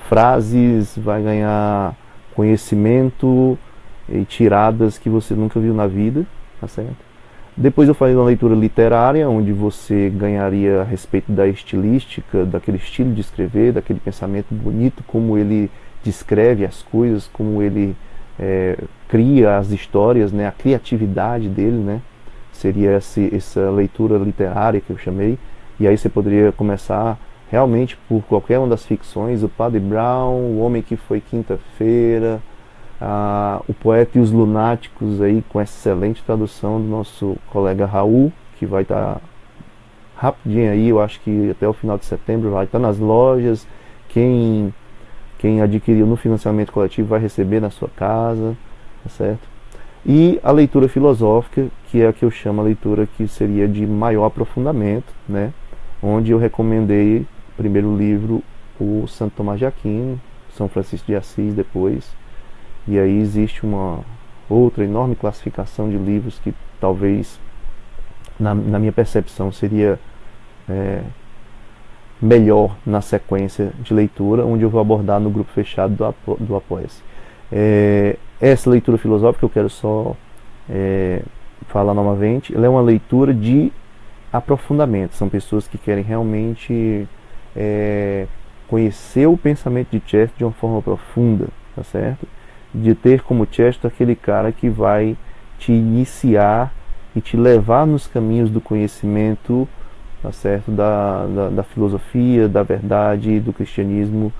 frases, vai ganhar conhecimento e tiradas que você nunca viu na vida, tá certo? Depois eu falei de uma leitura literária, onde você ganharia a respeito da estilística, daquele estilo de escrever, daquele pensamento bonito, como ele descreve as coisas, como ele cria as histórias, né, a criatividade dele, né? Seria essa leitura literária que eu chamei. E aí você poderia começar realmente por qualquer uma das ficções: o Padre Brown, o Homem que Foi Quinta-feira, o Poeta e os Lunáticos, aí com excelente tradução do nosso colega Raul, que vai estar rapidinho aí, eu acho que até o final de setembro vai estar nas lojas. Quem adquiriu no financiamento coletivo vai receber na sua casa, tá certo? E a leitura filosófica, que é a que eu chamo a leitura que seria de maior aprofundamento, né? Onde eu recomendei, o primeiro livro, o Santo Tomás de Aquino, São Francisco de Assis depois. E aí existe uma outra enorme classificação de livros que talvez, na minha percepção, seria melhor na sequência de leitura, onde eu vou abordar no grupo fechado do Apoia-se. Essa leitura filosófica, eu quero só falar novamente, ela é uma leitura de aprofundamento. São pessoas que querem realmente conhecer o pensamento de Chesterton de uma forma profunda, tá certo? De ter como Chesterton aquele cara que vai te iniciar e te levar nos caminhos do conhecimento, tá certo? Da filosofia, da verdade, do cristianismo,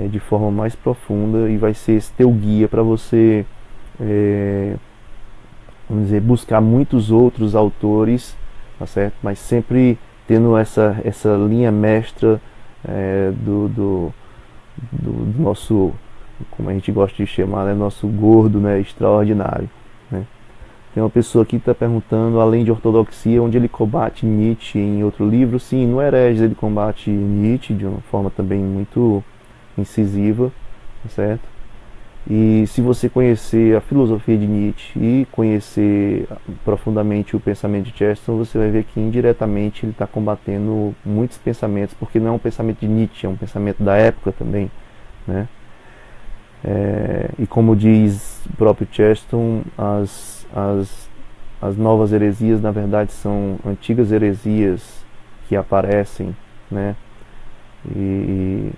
de forma mais profunda, e vai ser esse teu guia para você, vamos dizer, buscar muitos outros autores, tá certo? Mas sempre tendo essa linha mestra do nosso, como a gente gosta de chamar, né, nosso gordo, né, extraordinário, né? Tem uma pessoa aqui que está perguntando, além de ortodoxia, onde ele combate Nietzsche em outro livro. Sim, no Hereges ele combate Nietzsche de uma forma também muito incisiva, tá certo? E se você conhecer a filosofia de Nietzsche e conhecer profundamente o pensamento de Chesterton, você vai ver que indiretamente ele está combatendo muitos pensamentos, porque não é um pensamento de Nietzsche, é um pensamento da época também, né? E como diz o próprio Chesterton, as novas heresias na verdade são antigas heresias que aparecem, né? E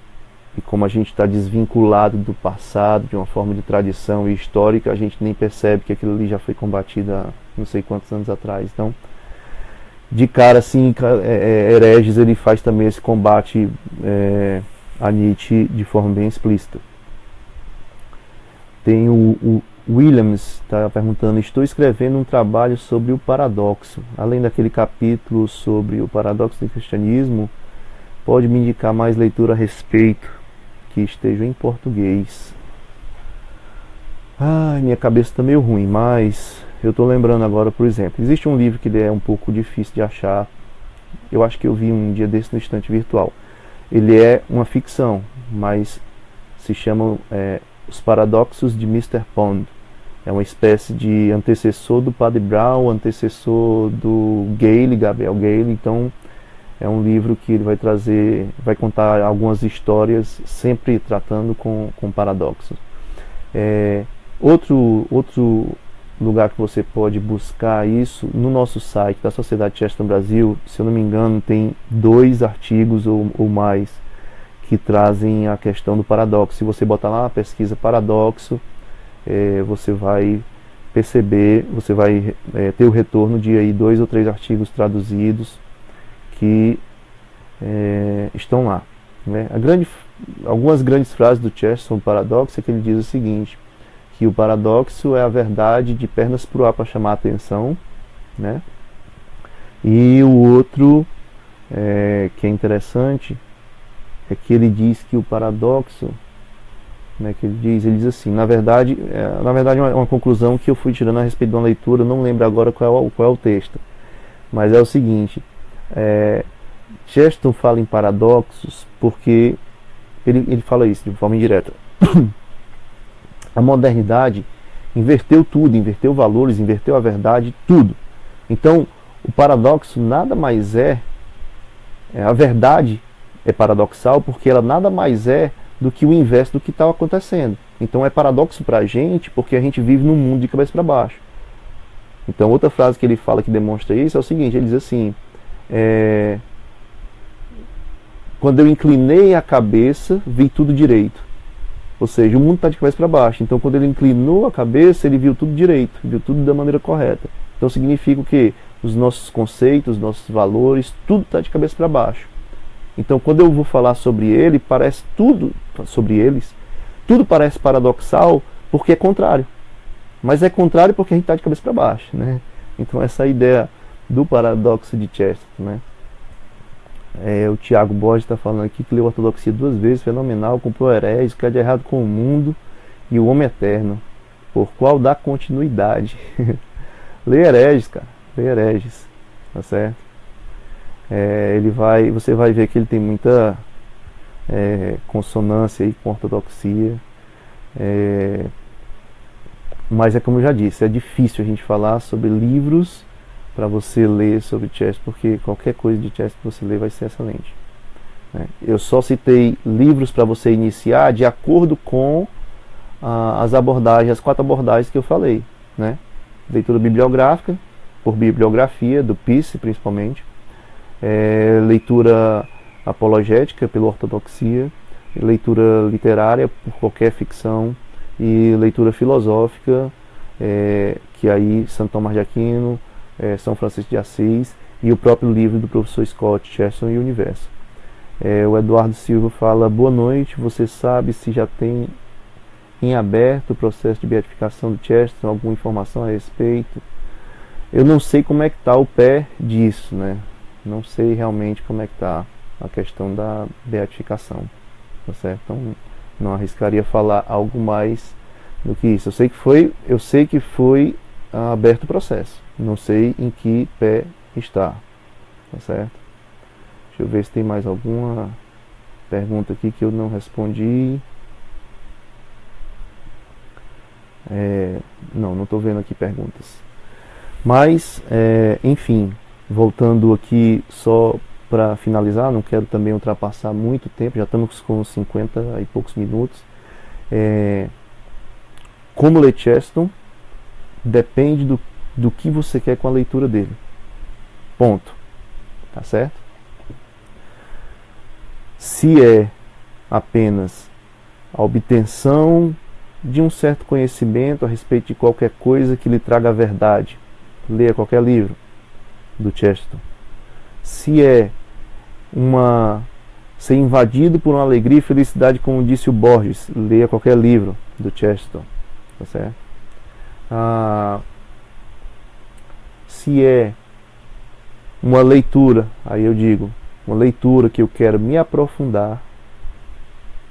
como a gente está desvinculado do passado, de uma forma de tradição e histórica, a gente nem percebe que aquilo ali já foi combatido há não sei quantos anos atrás. Então, de cara, assim, Hereges, ele faz também esse combate a Nietzsche de forma bem explícita. Tem o Williams, está perguntando: estou escrevendo um trabalho sobre o paradoxo. Além daquele capítulo sobre o paradoxo do cristianismo, pode me indicar mais leitura a respeito, que esteja em português? Minha cabeça está meio ruim, mas eu estou lembrando agora, por exemplo, existe um livro que ele é um pouco difícil de achar. Eu acho que eu vi um dia desse no estante virtual. Ele é uma ficção, mas se chama Os Paradoxos de Mr. Pond. É uma espécie de antecessor do Padre Brown, antecessor do Gale, Gabriel Gale. Então é um livro que ele vai contar algumas histórias, sempre tratando com paradoxos. Outro lugar que você pode buscar isso, no nosso site da Sociedade Chesterton Brasil, se eu não me engano, tem 2 artigos ou mais que trazem a questão do paradoxo. Se você botar lá a pesquisa paradoxo, você vai perceber, você vai ter o retorno de aí 2 ou 3 artigos traduzidos que estão lá, né? Algumas grandes frases do Chesterton, o paradoxo, é que ele diz o seguinte, que o paradoxo é a verdade de pernas pro ar para chamar a atenção, né? E o outro que é interessante é que ele diz que o paradoxo, né, que ele diz assim, na verdade é uma conclusão que eu fui tirando a respeito de uma leitura, eu não lembro agora qual é o texto, mas é o seguinte: Chesterton fala em paradoxos porque ele fala isso de forma indireta. A modernidade inverteu tudo, inverteu valores, inverteu a verdade, tudo. Então, o paradoxo nada mais a verdade é paradoxal porque ela nada mais é do que o inverso do que está acontecendo. Então é paradoxo para a gente porque a gente vive num mundo de cabeça para baixo. Então outra frase que ele fala que demonstra isso é o seguinte, ele diz assim: quando eu inclinei a cabeça, vi tudo direito. Ou seja, o mundo está de cabeça para baixo. Então quando ele inclinou a cabeça, ele viu tudo direito, viu tudo da maneira correta. Então significa o quê? Os nossos conceitos, nossos valores, tudo está de cabeça para baixo. Então quando eu vou falar sobre ele, parece tudo sobre eles, tudo parece paradoxal porque é contrário. Mas é contrário porque a gente está de cabeça para baixo, né? Então essa ideia do paradoxo de Chesterton, né? O Tiago Borges está falando aqui que leu Ortodoxia 2 vezes, fenomenal, comprou Hereges, o que há de errado com o mundo e o homem eterno, por qual dá continuidade. Lê Hereges, cara, lê Hereges, tá certo? Você vai ver que ele tem muita consonância aí com ortodoxia, mas é como eu já disse, é difícil a gente falar sobre livros para você ler sobre Chesterton, porque qualquer coisa de Chesterton que você ler vai ser excelente, né? Eu só citei livros para você iniciar de acordo com as abordagens, as 4 abordagens que eu falei, né? Leitura bibliográfica, por bibliografia, do Peace principalmente, leitura apologética pela ortodoxia, leitura literária por qualquer ficção e leitura filosófica, que aí Santo Tomás de Aquino, São Francisco de Assis e o próprio livro do professor Scott, Chesterton e o Universo. O Eduardo Silva fala: boa noite, você sabe se já tem em aberto o processo de beatificação do Chesterton, alguma informação a respeito? Eu não sei como é que está o pé disso, né? Não sei realmente como é que está a questão da beatificação, tá certo? Então não arriscaria falar algo mais do que isso. Eu sei que foi aberto o processo, não sei em que pé está, tá certo? Deixa eu ver se tem mais alguma pergunta aqui que eu não respondi. Não estou vendo aqui perguntas. Mas, enfim, voltando aqui só para finalizar, não quero também ultrapassar muito tempo, já estamos com 50 e poucos minutos. Como ler Chesterton depende do que você quer com a leitura dele. Ponto. Tá certo? Se é apenas a obtenção de um certo conhecimento a respeito de qualquer coisa que lhe traga a verdade, leia qualquer livro do Chesterton. Se é ser invadido por uma alegria e felicidade, como disse o Borges, leia qualquer livro do Chesterton. Tá certo? Se é uma leitura, aí eu digo, uma leitura que eu quero me aprofundar,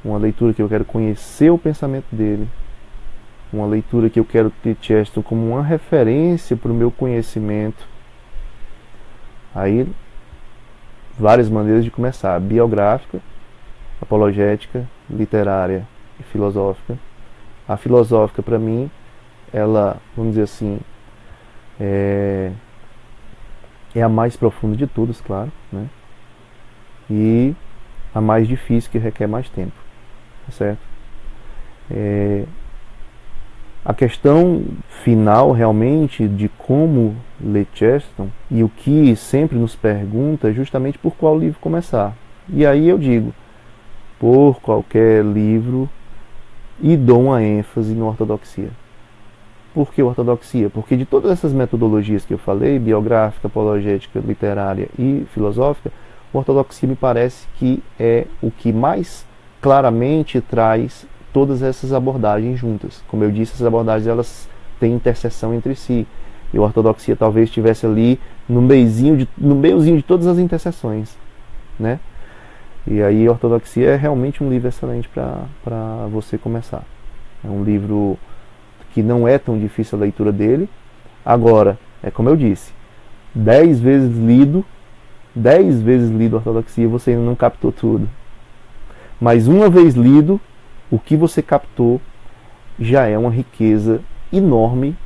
uma leitura que eu quero conhecer o pensamento dele, uma leitura que eu quero ter Chesterton como uma referência para o meu conhecimento, aí várias maneiras de começar: biográfica, apologética, literária e filosófica. A filosófica, para mim, ela, vamos dizer assim, é a mais profunda de todas, claro, né? E a mais difícil, que requer mais tempo, tá certo? A questão final, realmente, de como ler Chesterton, e o que sempre nos pergunta, é justamente por qual livro começar. E aí eu digo, por qualquer livro, e dou uma ênfase na ortodoxia. Por que ortodoxia? Porque de todas essas metodologias que eu falei, biográfica, apologética, literária e filosófica, a ortodoxia me parece que é o que mais claramente traz todas essas abordagens juntas. Como eu disse, essas abordagens elas têm interseção entre si. E a ortodoxia talvez estivesse ali no meiozinho de todas as interseções, né? E aí a ortodoxia é realmente um livro excelente para você começar. É um livro que não é tão difícil a leitura dele. Agora, é como eu disse, 10 vezes lido a ortodoxia, você ainda não captou tudo. Mas uma vez lido, o que você captou já é uma riqueza enorme,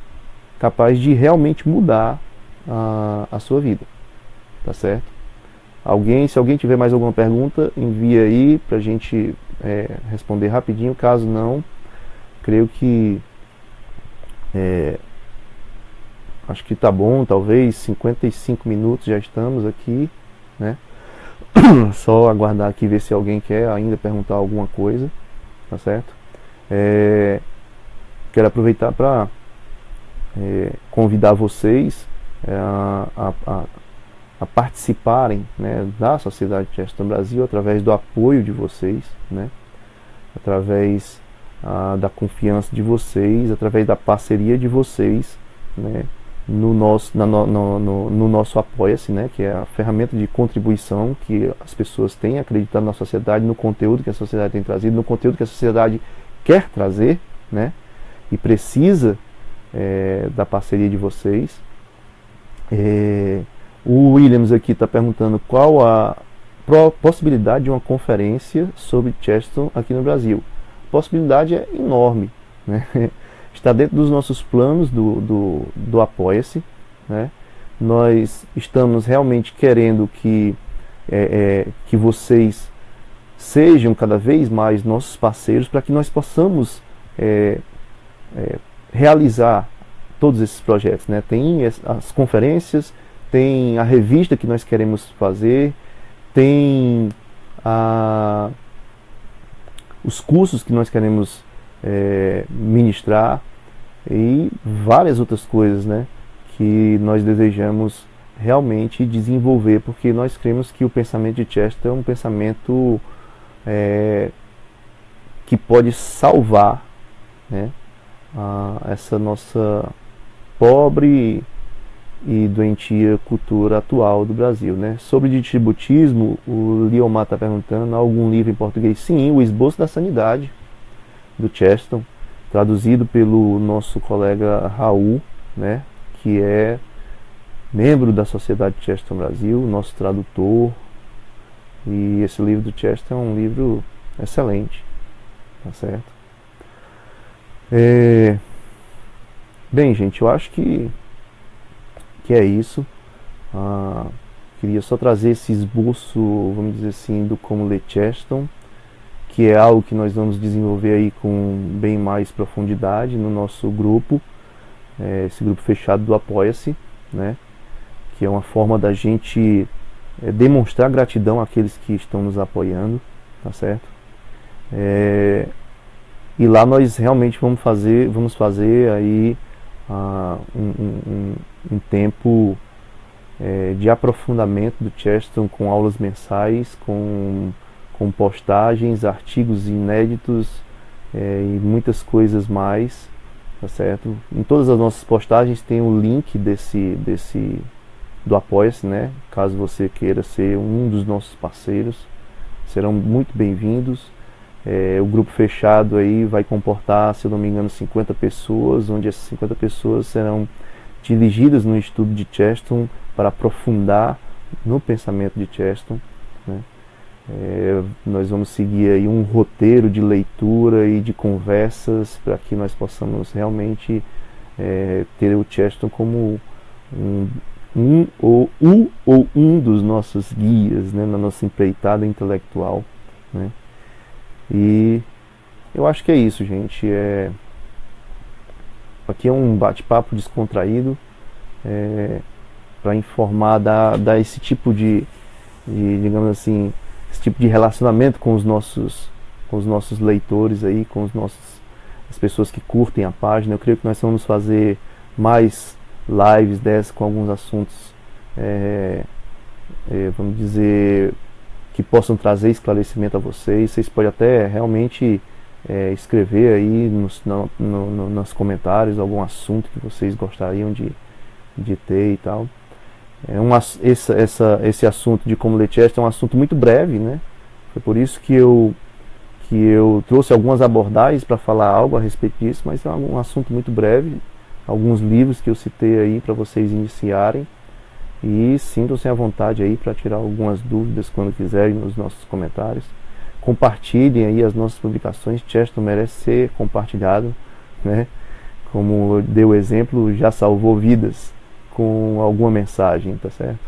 capaz de realmente mudar a sua vida. Tá certo? Se alguém tiver mais alguma pergunta, envia aí pra gente responder rapidinho. Caso não, creio que acho que tá bom, talvez 55 minutos já estamos aqui, né? Só aguardar aqui, ver se alguém quer ainda perguntar alguma coisa, tá certo? Quero aproveitar para convidar vocês a participarem, né, da Sociedade Chesterton Brasil através do apoio de vocês, né? Através da confiança de vocês, através da parceria de vocês, né, no nosso Apoia-se, né, que é a ferramenta de contribuição que as pessoas têm acreditado na sociedade, no conteúdo que a sociedade tem trazido, no conteúdo que a sociedade quer trazer, né, e precisa da parceria de vocês. O Williams aqui está perguntando qual a possibilidade de uma conferência sobre Chesterton aqui no Brasil. A possibilidade é enorme, né? Está dentro dos nossos planos do Apoia-se, né? Nós estamos realmente querendo que vocês sejam cada vez mais nossos parceiros para que nós possamos realizar todos esses projetos, né? Tem as conferências, tem a revista que nós queremos fazer, tem os cursos que nós queremos ministrar e várias outras coisas, né, que nós desejamos realmente desenvolver, porque nós cremos que o pensamento de Chesterton é um pensamento que pode salvar, né, essa nossa pobre e doentia cultura atual do Brasil, né? Sobre distributismo, o Liomar está perguntando: algum livro em português? Sim, O Esboço da Sanidade, do Chesterton, traduzido pelo nosso colega Raul, né, que é membro da Sociedade Chesterton Brasil, nosso tradutor, E esse livro do Chester é um livro excelente, tá certo? Bem, gente, eu acho que é isso. Queria só trazer esse esboço, vamos dizer assim, do Como Ler Chesterton, que é algo que nós vamos desenvolver aí com bem mais profundidade no nosso grupo, esse grupo fechado do Apoia-se, né? Que é uma forma da gente demonstrar gratidão àqueles que estão nos apoiando, tá certo? E lá nós realmente vamos fazer aí um tempo de aprofundamento do Chesterton, com aulas mensais, com postagens, artigos inéditos e muitas coisas mais, tá certo? Em todas as nossas postagens tem o link do Apoia-se, né? Caso você queira ser um dos nossos parceiros, serão muito bem-vindos. O grupo fechado aí vai comportar, se eu não me engano, 50 pessoas, onde essas 50 pessoas serão dirigidas no estudo de Chesterton para aprofundar no pensamento de Chesterton, né? Nós vamos seguir aí um roteiro de leitura e de conversas para que nós possamos realmente ter o Chesterton como um dos nossos guias, né, na nossa empreitada intelectual, né? E eu acho que é isso, gente. Aqui é um bate-papo descontraído para informar, dar esse tipo de, digamos assim, esse tipo de relacionamento com os nossos leitores aí, com as pessoas que curtem a página. Eu creio que nós vamos fazer mais lives dessas com alguns assuntos, vamos dizer, que possam trazer esclarecimento a vocês. Vocês podem até realmente escrever aí nos comentários algum assunto que vocês gostariam de ter e tal. Esse assunto de Como Ler Chesterton é um assunto muito breve, né? Foi por isso que eu trouxe algumas abordagens para falar algo a respeito disso, mas é um assunto muito breve. Alguns livros que eu citei aí para vocês iniciarem. E sintam-se à vontade aí para tirar algumas dúvidas quando quiserem nos nossos comentários. Compartilhem aí as nossas publicações. Chesterton merece ser compartilhado, né? Como deu o exemplo, já salvou vidas com alguma mensagem, tá certo?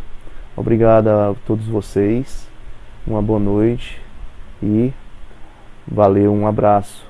Obrigado a todos vocês, uma boa noite e valeu, um abraço.